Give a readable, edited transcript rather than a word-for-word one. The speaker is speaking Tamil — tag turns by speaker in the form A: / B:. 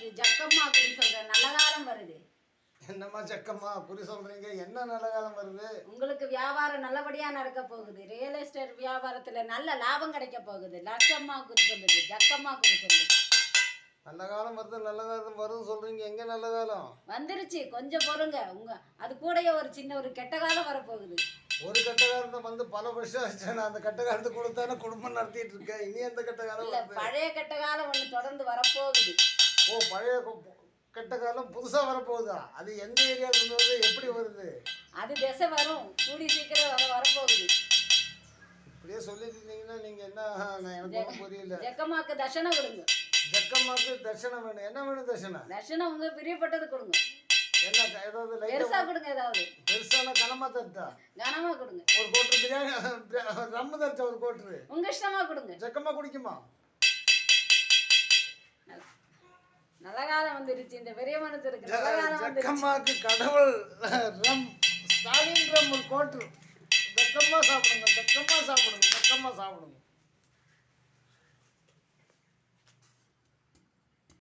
A: எனக்கு ஜக்கம்மா குறி சொல்றேன். நல்ல காலம் வருது.
B: என்னம்மா ஜக்கம்மா குறி சொல்றீங்க? என்ன நல்ல காலம் வருது?
A: உங்களுக்கு வியாபாரம் நல்லபடியா நடக்க போகுது. ரியல் எஸ்டேட் வியாபாரத்துல நல்ல லாபம் கிடைக்க போகுது. லட்சம்மா குறி சொல்லுது, ஜக்கம்மா குறி சொல்லுது.
B: நல்ல காலம் வருது, நல்ல காலம் வருதுன்னு சொல்றீங்க. எங்க நல்ல காலம்
A: வந்துருச்சு, கொஞ்சம் பொறுங்க. அது கூடயே ஒரு சின்ன ஒரு கெட்ட காலம் வரப்போகுது.
B: ஒரு கெட்ட காலத்தை வந்து பல வருஷம் ஆச்சு. நான் அந்த கெட்ட காலத்து கூட தானே குடும்பம் நடத்திட்டு இருக்கேன். இனி எந்த கெட்ட காலம்
A: இல்ல,
B: வருது?
A: பழைய கெட்ட காலம் ஒண்ணு தொடர்ந்து வரப்போகுது.
B: ஓ, பழைய கெட்ட காலம் புதுசா வரப்போகுதா? அது எந்த ஏரியால இருந்தது, எப்படி வருது?
A: அது திசை வரும், கூடி சீக்கிரம் வரப்போகுது.
B: இப்படியே சொல்லிட்டு இருந்தீங்கன்னா நீங்க என்ன, எனக்கு ஒன்றும் புரியல.
A: ஜக்கம்மாக்கு தர்ஷனம் கொடுங்க.
B: ஜக்கம்மாக்கு தர்ஷனம் வேணும். என்ன வேணும் தர்ஷனம்?
A: தர்ஷனம் உங்க பிரியப்பட்டது கொடுங்க.
B: என்ன ஏதாவது
A: பெருசா கொடுங்க. ஏதாவது
B: பெருசான கனமா தட்டா?
A: கனமா கொடுங்க.
B: ஒரு கோட்டு பிரியாணி ரம்மு தட்டா ஒரு கோட்டு
A: உங்க இஷ்டமா கொடுங்க.
B: ஜக்கம்மா குடிக்குமா?
A: நல்ல காலம் வந்துருச்சு. இந்த பெரிய மனசு இருக்கு. நல்ல காலம் வந்துருச்சு.
B: ஜக்கம்மாக்கு கடவுள் ரம் ஸ்டாலின் ரம் ஒரு கோட்டு. ஜக்கம்மா சாப்பிடுங்க, ஜக்கம்மா சாப்பிடுங்க, ஜக்கம்மா சாப்பிடுங்க.